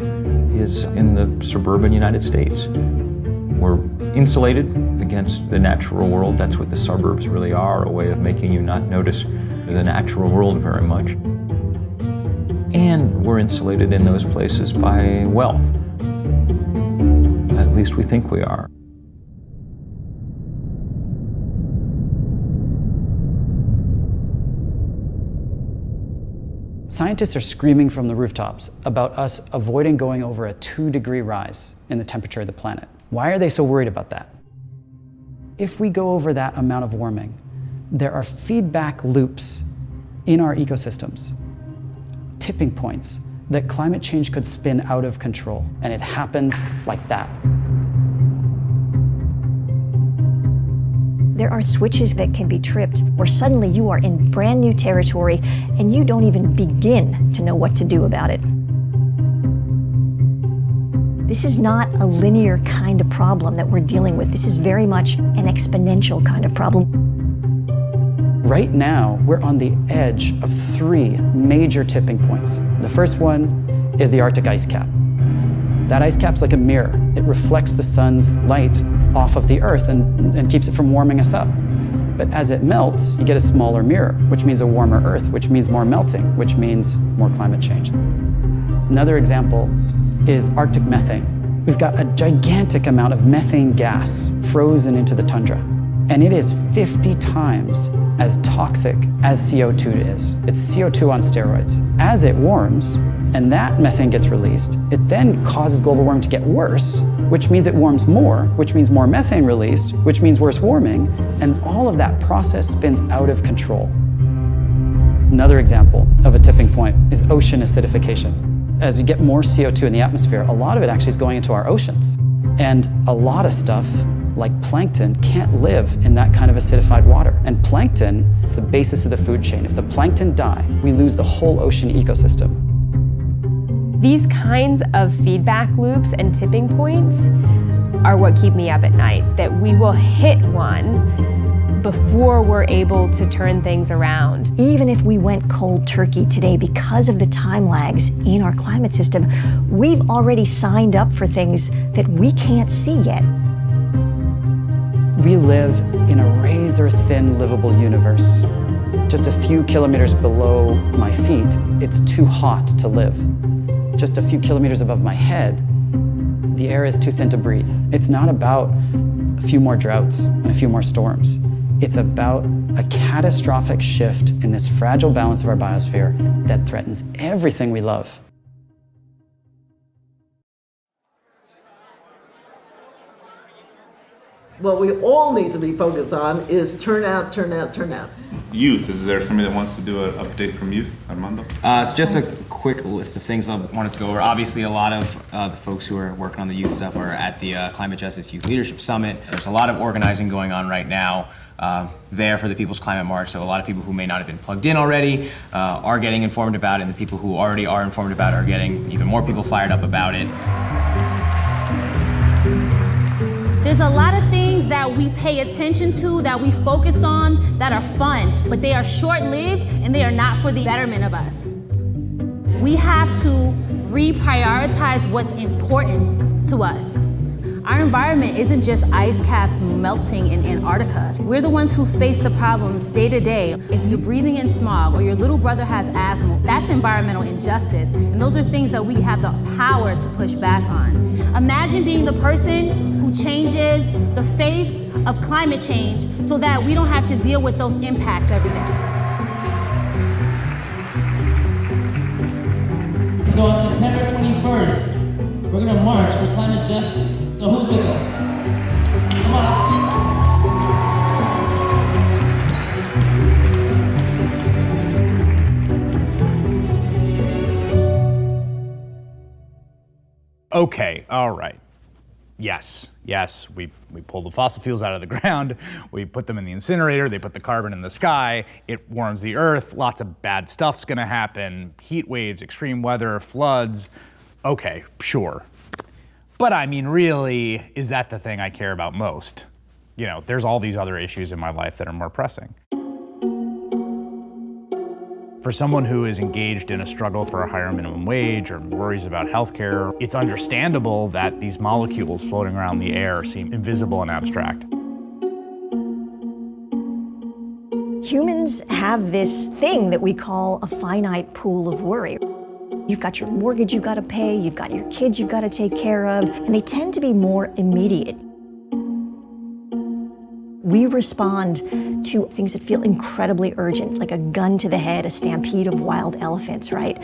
is in the suburban United States. We're insulated against the natural world. That's what the suburbs really are, a way of making you not notice the natural world very much. And we're insulated in those places by wealth. At least we think we are. Scientists are screaming from the rooftops about us avoiding going over a 2-degree rise in the temperature of the planet. Why are they so worried about that? If we go over that amount of warming, there are feedback loops in our ecosystems, tipping points that climate change could spin out of control, and it happens like that. There are switches that can be tripped where suddenly you are in brand new territory and you don't even begin to know what to do about it. This is not a linear kind of problem that we're dealing with. This is very much an exponential kind of problem. Right now, we're on the edge of 3 major tipping points. The first one is the Arctic ice cap. That ice cap's like a mirror. It reflects the sun's light off of the Earth and keeps it from warming us up. But as it melts, you get a smaller mirror, which means a warmer Earth, which means more melting, which means more climate change. Another example is Arctic methane. We've got a gigantic amount of methane gas frozen into the tundra, and it is 50 times as toxic as CO2 is. It's CO2 on steroids. As it warms, and that methane gets released, it then causes global warming to get worse, which means it warms more, which means more methane released, which means worse warming, and all of that process spins out of control. Another example of a tipping point is ocean acidification. As you get more CO2 in the atmosphere, a lot of it actually is going into our oceans. And a lot of stuff, like plankton, can't live in that kind of acidified water. And plankton is the basis of the food chain. If the plankton die, we lose the whole ocean ecosystem. These kinds of feedback loops and tipping points are what keep me up at night, that we will hit one before we're able to turn things around. Even if we went cold turkey today because of the time lags in our climate system, we've already signed up for things that we can't see yet. We live in a razor-thin livable universe. Just a few kilometers below my feet, it's too hot to live. Just a few kilometers above my head, the air is too thin to breathe. It's not about a few more droughts and a few more storms. It's about a catastrophic shift in this fragile balance of our biosphere that threatens everything we love. What we all need to be focused on is turnout, turnout, turnout. Youth, is there somebody that wants to do an update from youth, Armando? So just a quick list of things I wanted to go over. Obviously, a lot of the folks who are working on the youth stuff are at the Climate Justice Youth Leadership Summit. There's a lot of organizing going on right now there for the People's Climate March. So a lot of people who may not have been plugged in already are getting informed about it, and the people who already are informed about it are getting even more people fired up about it. There's a lot of things that we pay attention to, that we focus on, that are fun, but they are short-lived and they are not for the betterment of us. We have to reprioritize what's important to us. Our environment isn't just ice caps melting in Antarctica. We're the ones who face the problems day to day. If you're breathing in smog or your little brother has asthma, that's environmental injustice. And those are things that we have the power to push back on. Imagine being the person who changes the face of climate change so that we don't have to deal with those impacts every day. So on September 21st, we're gonna march for climate justice. So who's with us? Come on, Okay, all right. Yes, we pull the fossil fuels out of the ground, we put them in the incinerator, they put the carbon in the sky, it warms the earth, lots of bad stuff's gonna happen, heat waves, extreme weather, floods. Okay, sure. But I mean, really, is that the thing I care about most? You know, there's all these other issues in my life that are more pressing. For someone who is engaged in a struggle for a higher minimum wage or worries about healthcare, it's understandable that these molecules floating around the air seem invisible and abstract. Humans have this thing that we call a finite pool of worry. You've got your mortgage you've got to pay, you've got your kids you've got to take care of, and they tend to be more immediate. We respond to things that feel incredibly urgent, like a gun to the head, a stampede of wild elephants, right?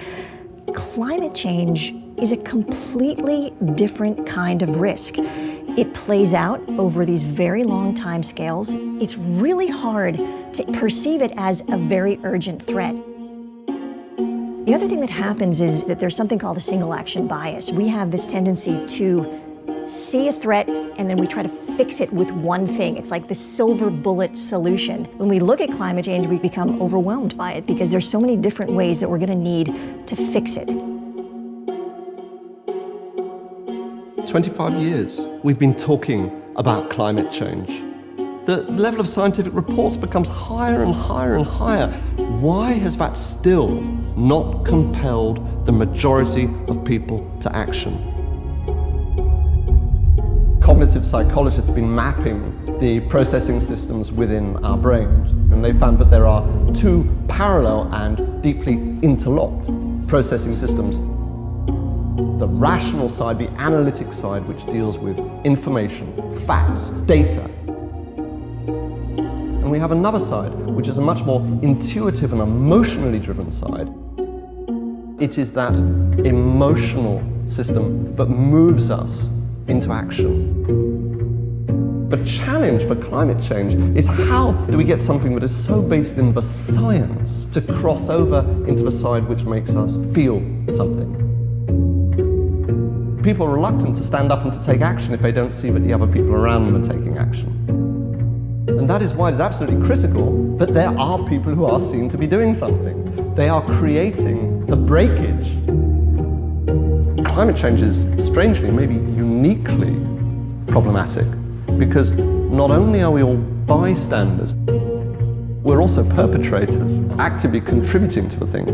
Climate change is a completely different kind of risk. It plays out over these very long time scales. It's really hard to perceive it as a very urgent threat. The other thing that happens is that there's something called a single action bias. We have this tendency to see a threat and then we try to fix it with one thing. It's like the silver bullet solution. When we look at climate change, we become overwhelmed by it because there's so many different ways that we're going to need to fix it. 25 years we've been talking about climate change. The level of scientific reports becomes higher and higher and higher. Why has that still not compelled the majority of people to action? Cognitive psychologists have been mapping the processing systems within our brains, and they found that there are two parallel and deeply interlocked processing systems. The rational side, the analytic side, which deals with information, facts, data. And we have another side, which is a much more intuitive and emotionally driven side. It is that emotional system that moves us into action. The challenge for climate change is how do we get something that is so based in the science to cross over into the side which makes us feel something. People are reluctant to stand up and to take action if they don't see that the other people around them are taking action. And that is why it is absolutely critical that there are people who are seen to be doing something. They are creating the breakage. Climate change is strangely, maybe uniquely problematic because not only are we all bystanders, we're also perpetrators, actively contributing to the thing.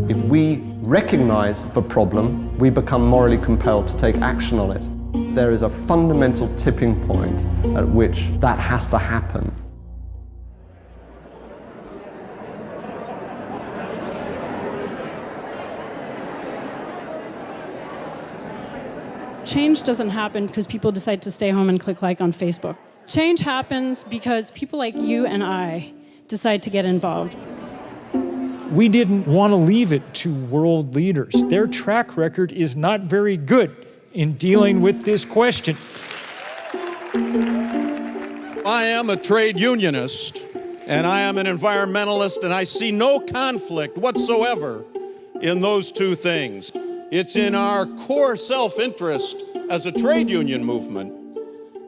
If we recognize the problem, we become morally compelled to take action on it. There is a fundamental tipping point at which that has to happen. Change doesn't happen because people decide to stay home and click like on Facebook. Change happens because people like you and I decide to get involved. We didn't want to leave it to world leaders. Their track record is not very good in dealing with this question. I am a trade unionist, and I am an environmentalist, and I see no conflict whatsoever in those two things. It's in our core self-interest as a trade union movement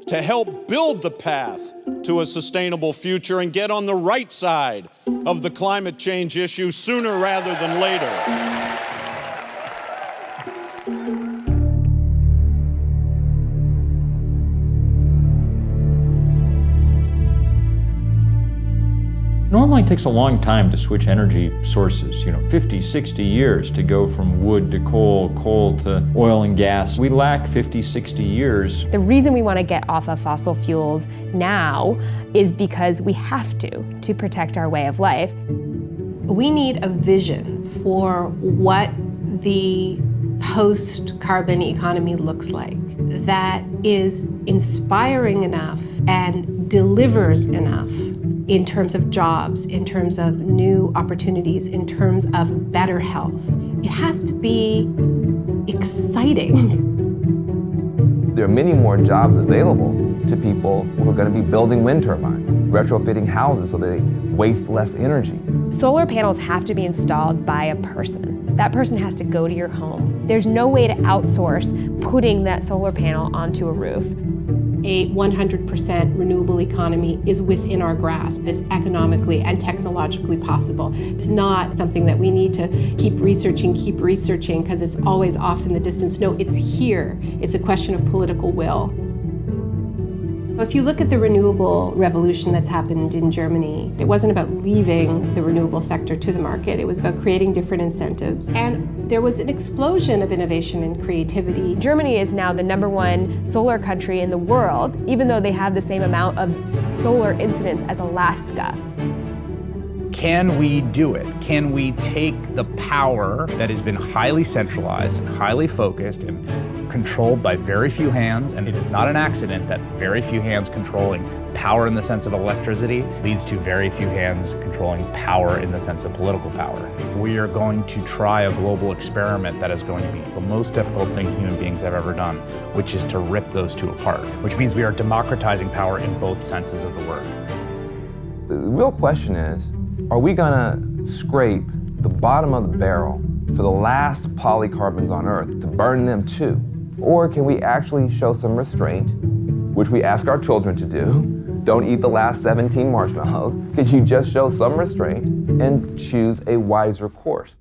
to help build the path to a sustainable future and get on the right side of the climate change issue sooner rather than later. Normally it takes a long time to switch energy sources, 50, 60 years to go from wood to coal, coal to oil and gas. We lack 50, 60 years. The reason we want to get off of fossil fuels now is because we have to protect our way of life. We need a vision for what the post-carbon economy looks like that is inspiring enough and delivers enough in terms of jobs, in terms of new opportunities, in terms of better health. It has to be exciting. There are many more jobs available to people who are going to be building wind turbines, retrofitting houses so they waste less energy. Solar panels have to be installed by a person. That person has to go to your home. There's no way to outsource putting that solar panel onto a roof. A 100% renewable economy is within our grasp. It's economically and technologically possible. It's not something that we need to keep researching, because it's always off in the distance. No, it's here. It's a question of political will. If you look at the renewable revolution that's happened in Germany, it wasn't about leaving the renewable sector to the market. It was about creating different incentives. And there was an explosion of innovation and creativity. Germany is now the #1 solar country in the world, even though they have the same amount of solar incidents as Alaska. Can we do it? Can we take the power that has been highly centralized and highly focused and controlled by very few hands, and it is not an accident that very few hands controlling power in the sense of electricity leads to very few hands controlling power in the sense of political power. We are going to try a global experiment that is going to be the most difficult thing human beings have ever done, which is to rip those two apart, which means we are democratizing power in both senses of the word. The real question is, are we gonna scrape the bottom of the barrel for the last polycarbons on Earth to burn them too? Or can we actually show some restraint, which we ask our children to do? Don't eat the last 17 marshmallows. Could you just show some restraint and choose a wiser course?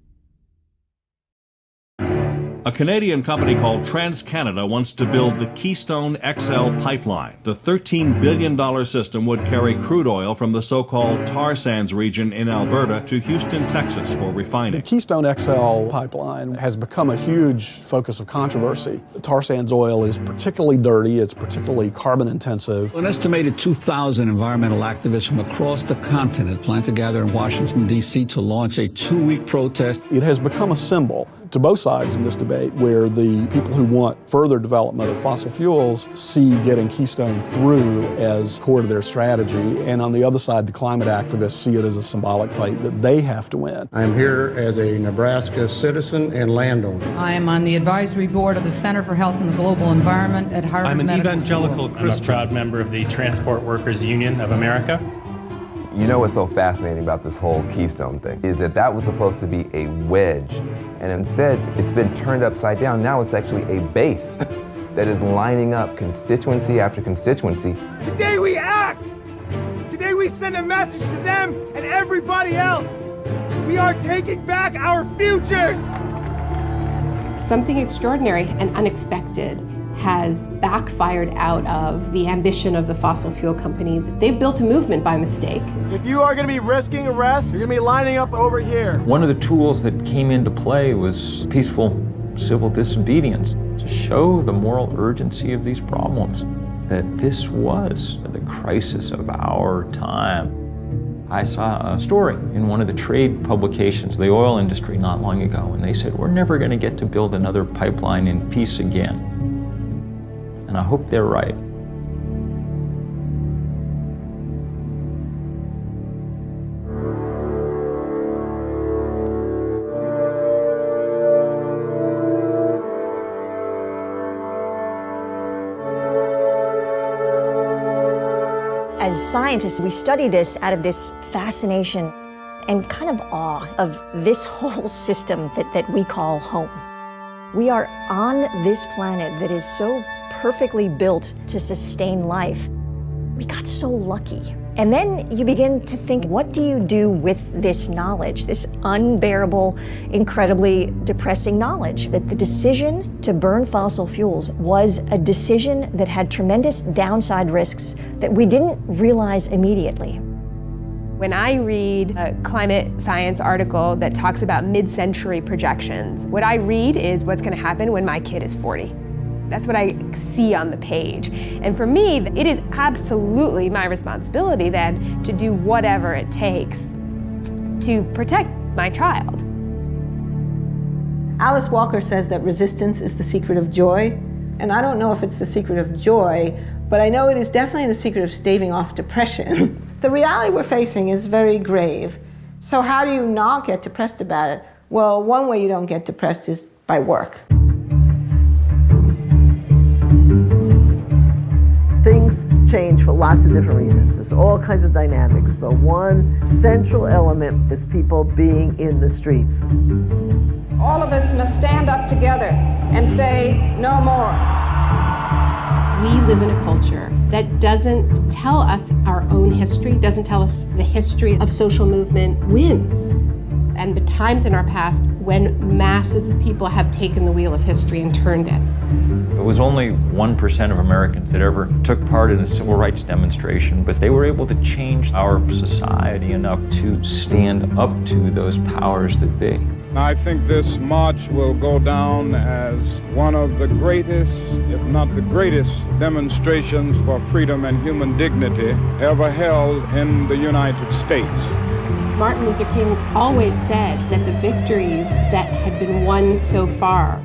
A Canadian company called TransCanada wants to build the Keystone XL pipeline. The $13 billion system would carry crude oil from the so-called tar sands region in Alberta to Houston, Texas for refining. The Keystone XL pipeline has become a huge focus of controversy. Tar sands oil is particularly dirty, it's particularly carbon intensive. An estimated 2,000 environmental activists from across the continent plan to gather in Washington, D.C. to launch a 2-week protest. It has become a symbol to both sides in this debate, where the people who want further development of fossil fuels see getting Keystone through as core to their strategy, and on the other side, the climate activists see it as a symbolic fight that they have to win. I'm here as a Nebraska citizen and landowner. I am on the advisory board of the Center for Health and the Global Environment at Harvard Medical School. I'm an evangelical Christian. I'm a proud member of the Transport Workers Union of America. You know what's so fascinating about this whole Keystone thing is that was supposed to be a wedge, and instead it's been turned upside down. Now it's actually a base that is lining up constituency after constituency. Today we act! Today we send a message to them and everybody else. We are taking back our futures! Something extraordinary and unexpected has backfired out of the ambition of the fossil fuel companies. They've built a movement by mistake. If you are going to be risking arrest, you're going to be lining up over here. One of the tools that came into play was peaceful civil disobedience to show the moral urgency of these problems, that this was the crisis of our time. I saw a story in one of the trade publications, the oil industry, not long ago, and they said, we're never going to get to build another pipeline in peace again. And I hope they're right. As scientists, we study this out of this fascination and kind of awe of this whole system that we call home. We are on this planet that is so perfectly built to sustain life. We got so lucky. And then you begin to think, what do you do with this knowledge, this unbearable, incredibly depressing knowledge? That the decision to burn fossil fuels was a decision that had tremendous downside risks that we didn't realize immediately. When I read a climate science article that talks about mid-century projections, what I read is what's going to happen when my kid is 40. That's what I see on the page. And for me, it is absolutely my responsibility then to do whatever it takes to protect my child. Alice Walker says that resistance is the secret of joy. And I don't know if it's the secret of joy, but I know it is definitely the secret of staving off depression. The reality we're facing is very grave. So how do you not get depressed about it? Well, one way you don't get depressed is by work. Things change for lots of different reasons. There's all kinds of dynamics, but one central element is people being in the streets. All of us must stand up together and say, no more. We live in a culture that doesn't tell us our own history, doesn't tell us the history of social movement wins. And the times in our past when masses of people have taken the wheel of history and turned it. It was only 1% of Americans that ever took part in a civil rights demonstration, but they were able to change our society enough to stand up to those powers that be. I think this march will go down as one of the greatest, if not the greatest, demonstrations for freedom and human dignity ever held in the United States. Martin Luther King always said that the victories that had been won so far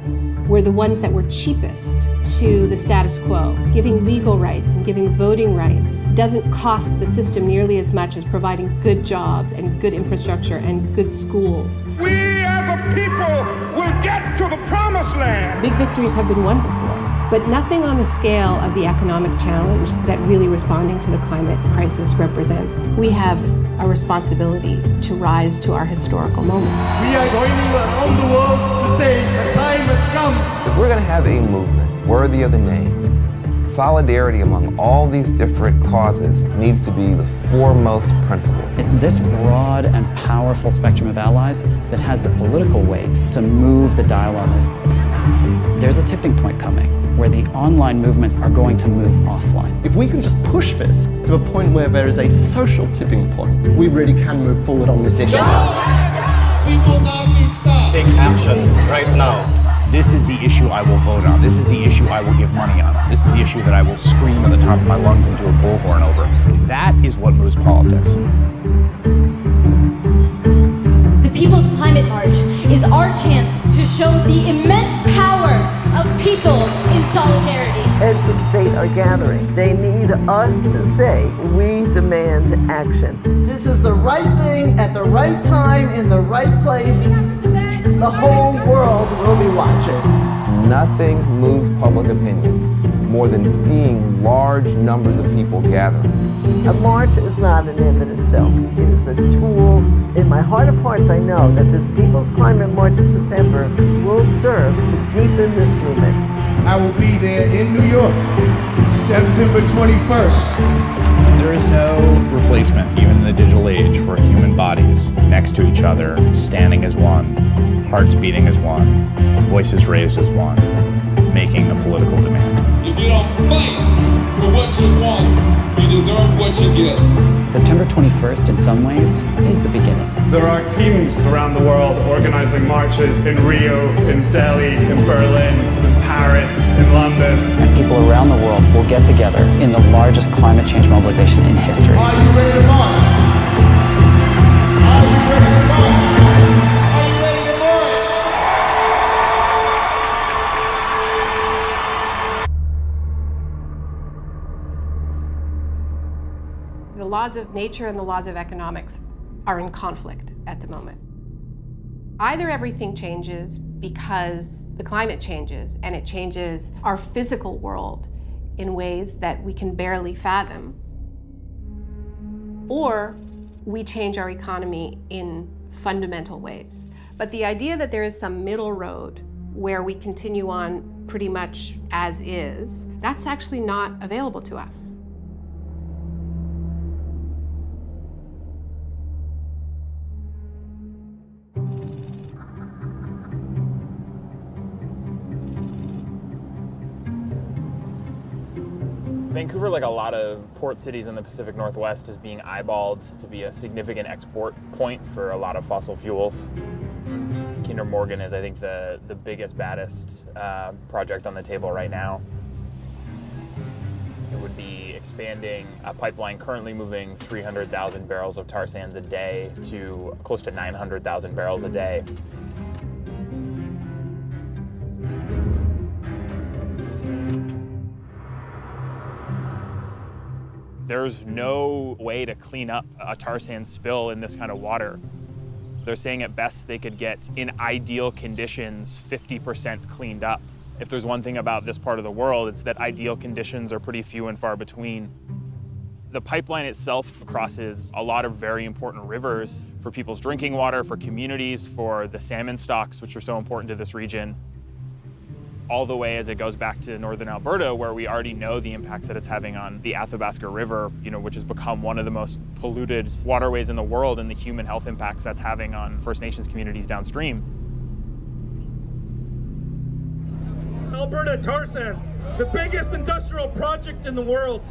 were the ones that were cheapest to the status quo. Giving legal rights and giving voting rights doesn't cost the system nearly as much as providing good jobs and good infrastructure and good schools. We as a people will get to the promised land. Big victories have been won before, but nothing on the scale of the economic challenge that really responding to the climate crisis represents. We have a responsibility to rise to our historical moment. We are going around the world to say the time has come. If we're going to have a movement worthy of the name, solidarity among all these different causes needs to be the foremost principle. It's this broad and powerful spectrum of allies that has the political weight to move the dial on this. There's a tipping point coming where the online movements are going to move offline. If we can just push this to a point where there is a social tipping point, we really can move forward on this issue. We will not be stopped. Take action right now. This is the issue I will vote on. This is the issue I will give money on. This is the issue that I will scream at the top of my lungs into a bullhorn over. That is what moves politics. The People's Climate March is our chance to show the immense power of people in solidarity. Heads of state are gathering. They need us to say, we demand action. This is the right thing at the right time in the right place. The whole world will be watching. Nothing moves public opinion more than seeing large numbers of people gathering. A march is not an end in itself. It is a tool. In my heart of hearts, I know that this People's Climate March in September will serve to deepen this movement. I will be there in New York, September 21st. There is no replacement, even in the digital age, for human bodies next to each other, standing as one, hearts beating as one, voices raised as one, making a political demand. If you don't fight for what you want, you deserve what you get. September 21st, in some ways, is the beginning. There are teams around the world organizing marches in Rio, in Delhi, in Berlin, in Paris, in London. And people around the world will get together in the largest climate change mobilization in history. Are you ready to march? Are you ready to march? Are you ready to march? The laws of nature and the laws of economics are in conflict at the moment. Either everything changes because the climate changes and it changes our physical world in ways that we can barely fathom, or we change our economy in fundamental ways. But the idea that there is some middle road where we continue on pretty much as is, that's actually not available to us. Vancouver, like a lot of port cities in the Pacific Northwest, is being eyeballed to be a significant export point for a lot of fossil fuels. Kinder Morgan is, I think, the biggest, baddest project on the table right now. It would be expanding a pipeline currently moving 300,000 barrels of tar sands a day to close to 900,000 barrels a day. There's no way to clean up a tar sand spill in this kind of water. They're saying at best they could get, in ideal conditions, 50% cleaned up. If there's one thing about this part of the world, it's that ideal conditions are pretty few and far between. The pipeline itself crosses a lot of very important rivers for people's drinking water, for communities, for the salmon stocks, which are so important to this region, all the way as it goes back to northern Alberta, where we already know the impacts that it's having on the Athabasca River, which has become one of the most polluted waterways in the world, and the human health impacts that's having on First Nations communities downstream. Alberta tar sands, the biggest industrial project in the world,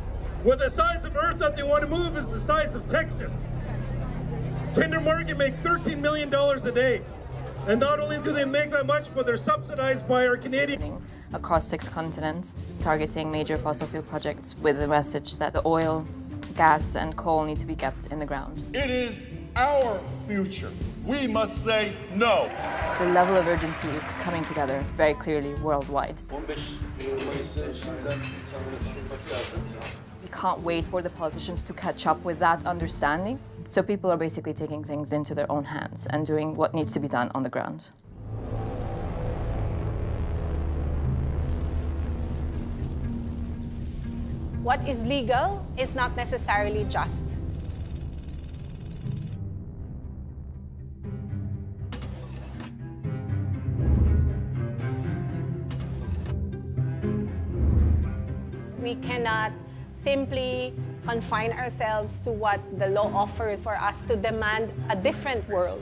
where the size of Earth that they want to move is the size of Texas. Kinder Morgan make $13 million a day. And not only do they make that much, but they're subsidized by our Canadian. Across 6 continents, targeting major fossil fuel projects with the message that the oil, gas, and coal need to be kept in the ground. It is our future. We must say no. The level of urgency is coming together very clearly worldwide. We can't wait for the politicians to catch up with that understanding. So people are basically taking things into their own hands and doing what needs to be done on the ground. What is legal is not necessarily just. We cannot simply confine ourselves to what the law offers for us to demand a different world.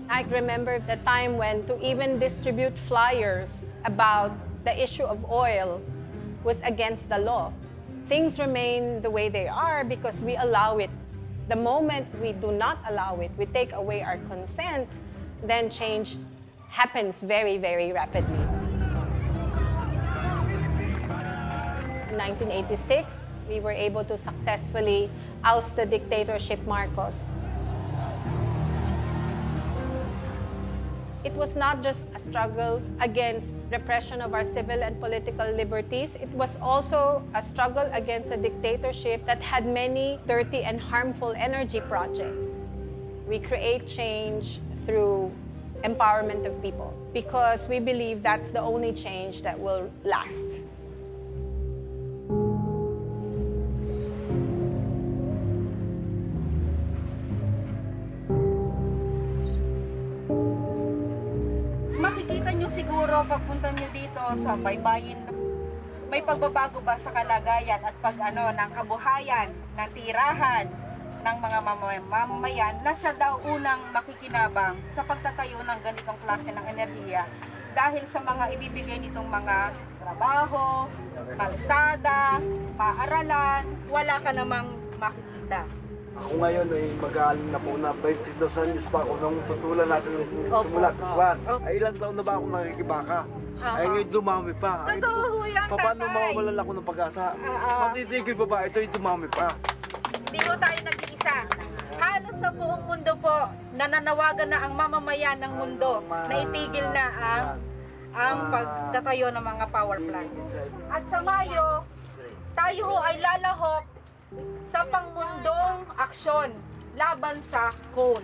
I remember the time when to even distribute flyers about the issue of oil was against the law. Things remain the way they are because we allow it. The moment we do not allow it, we take away our consent, then change happens very, very rapidly. In 1986, we were able to successfully oust the dictatorship Marcos. It was not just a struggle against repression of our civil and political liberties, it was also a struggle against a dictatorship that had many dirty and harmful energy projects. We create change through empowerment of people because we believe that's the only change that will last. Makikita nyo siguro pagpunta nyo dito sa baybayin, may pagbabago ba sa kalagayan at ng kabuhayan, ng tirahan ng mga mamamayan na siya daw unang makikinabang sa pagtatayo ng ganitong klase ng enerhiya dahil sa mga ibibigay nitong mga trabaho, kalsada, paaralan, wala ka namang makikita. Ako ngayon ay mag-aalim na po na 22 anyos pa ako nung tutulan natin simula Kasuan. Ay ilang taon na ba ako nakikibaka? Ay ngayon dumami pa. Totoo ho yan, Paano tatay? mawawalan ako ng pag-asa? Matitigil pa ba? Ito'y dumami pa. Hindi ho tayo nag-iisa. Halos sa buong mundo po, nananawagan na ang mamamayan ng mundo na itigil na ang pagtatayo ng mga power plant. At sa Mayo, tayo ho ay lalahok sa pangmundong aksyon laban sa coal.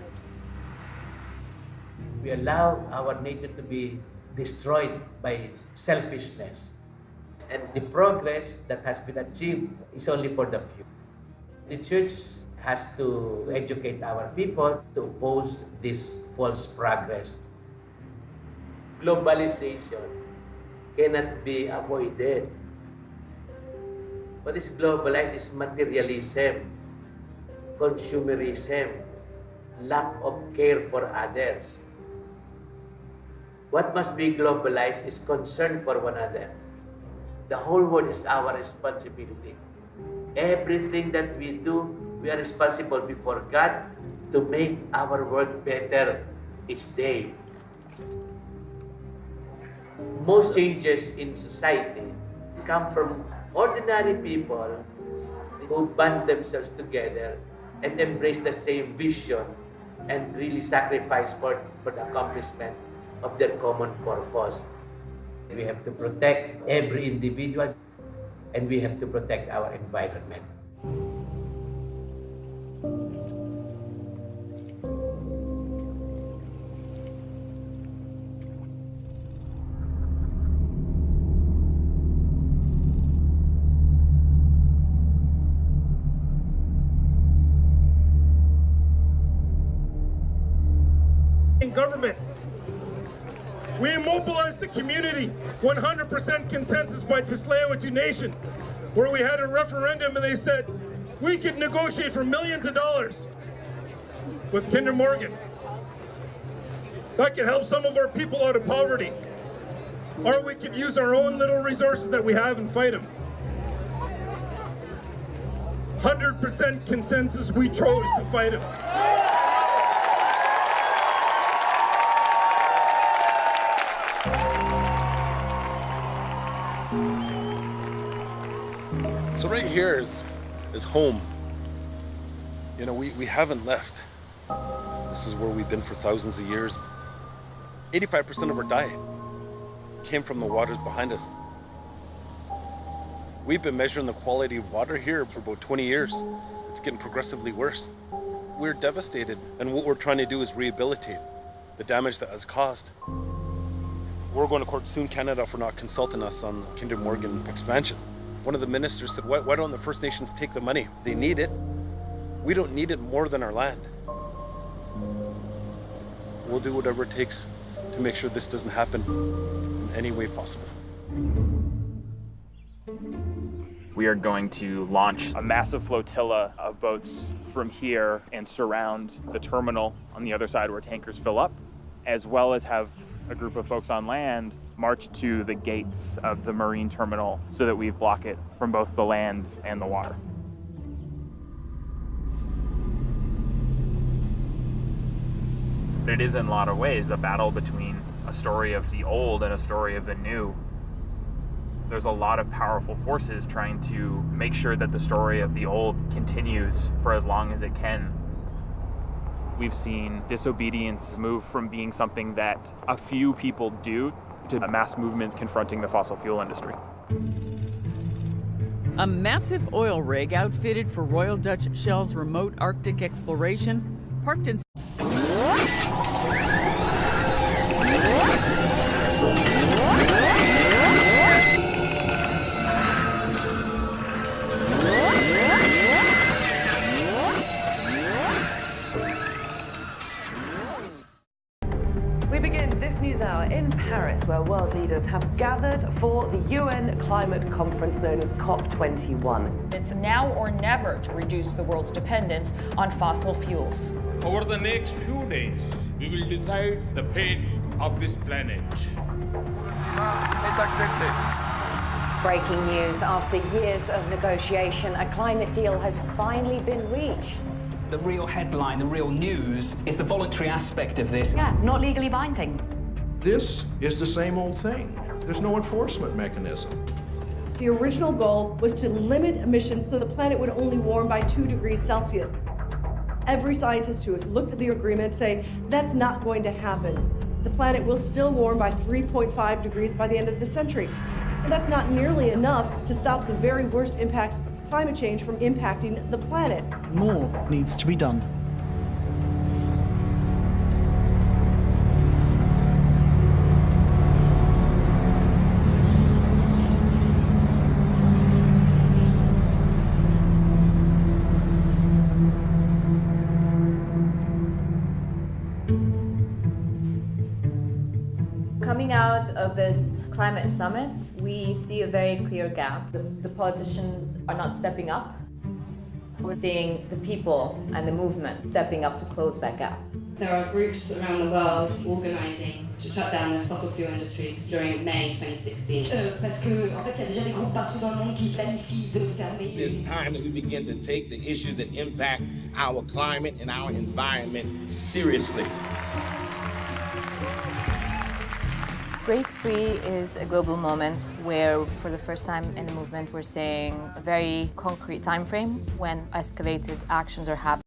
We allow our nature to be destroyed by selfishness. And the progress that has been achieved is only for the few. The church has to educate our people to oppose this false progress. Globalization cannot be avoided. What is globalized is materialism, consumerism, lack of care for others. What must be globalized is concern for one another. The whole world is our responsibility. Everything that we do, we are responsible before God to make our world better each day. Most changes in society come from ordinary people who band themselves together and embrace the same vision and really sacrifice for the accomplishment of their common purpose. We have to protect every individual and we have to protect our environment. Government. We immobilized the community, 100% consensus by Tsleil-Waututh Nation, where we had a referendum and they said we could negotiate for millions of dollars with Kinder Morgan. That could help some of our people out of poverty. Or we could use our own little resources that we have and fight them. 100% consensus, we chose to fight them. So right here is home. You know, we haven't left. This is where we've been for thousands of years. 85% of our diet came from the waters behind us. We've been measuring the quality of water here for about 20 years. It's getting progressively worse. We're devastated, and what we're trying to do is rehabilitate the damage that has caused. We're going to court soon, Canada, for not consulting us on the Kinder Morgan expansion. One of the ministers said, why don't the First Nations take the money? They need it. We don't need it more than our land. We'll do whatever it takes to make sure this doesn't happen in any way possible. We are going to launch a massive flotilla of boats from here and surround the terminal on the other side where tankers fill up, as well as have a group of folks on land march to the gates of the marine terminal so that we block it from both the land and the water. It is in a lot of ways a battle between a story of the old and a story of the new. There's a lot of powerful forces trying to make sure that the story of the old continues for as long as it can. We've seen disobedience move from being something that a few people do to a mass movement confronting the fossil fuel industry. A massive oil rig outfitted for Royal Dutch Shell's remote Arctic exploration, parked in in Paris, where world leaders have gathered for the UN climate conference known as COP21. It's now or never to reduce the world's dependence on fossil fuels. Over the next few days, we will decide the fate of this planet. Breaking news. After years of negotiation, a climate deal has finally been reached. The real headline, the real news, is the voluntary aspect of this. Yeah, not legally binding. This is the same old thing. There's no enforcement mechanism. The original goal was to limit emissions so the planet would only warm by 2 degrees Celsius. Every scientist who has looked at the agreement say that's not going to happen. The planet will still warm by 3.5 degrees by the end of the century. And that's not nearly enough to stop the very worst impacts of climate change from impacting the planet. More needs to be done. Coming out of this climate summit, we see a very clear gap. The politicians are not stepping up. We're seeing the people and the movement stepping up to close that gap. There are groups around the world organising to shut down the fossil fuel industry during May 2016. Parce que, en fait, il y a déjà des groupes partout dans le monde qui planifient de fermer. It's time that we begin to take the issues that impact our climate and our environment seriously. Break Free is a global moment where, for the first time in the movement, we're seeing a very concrete time frame when escalated actions are happening.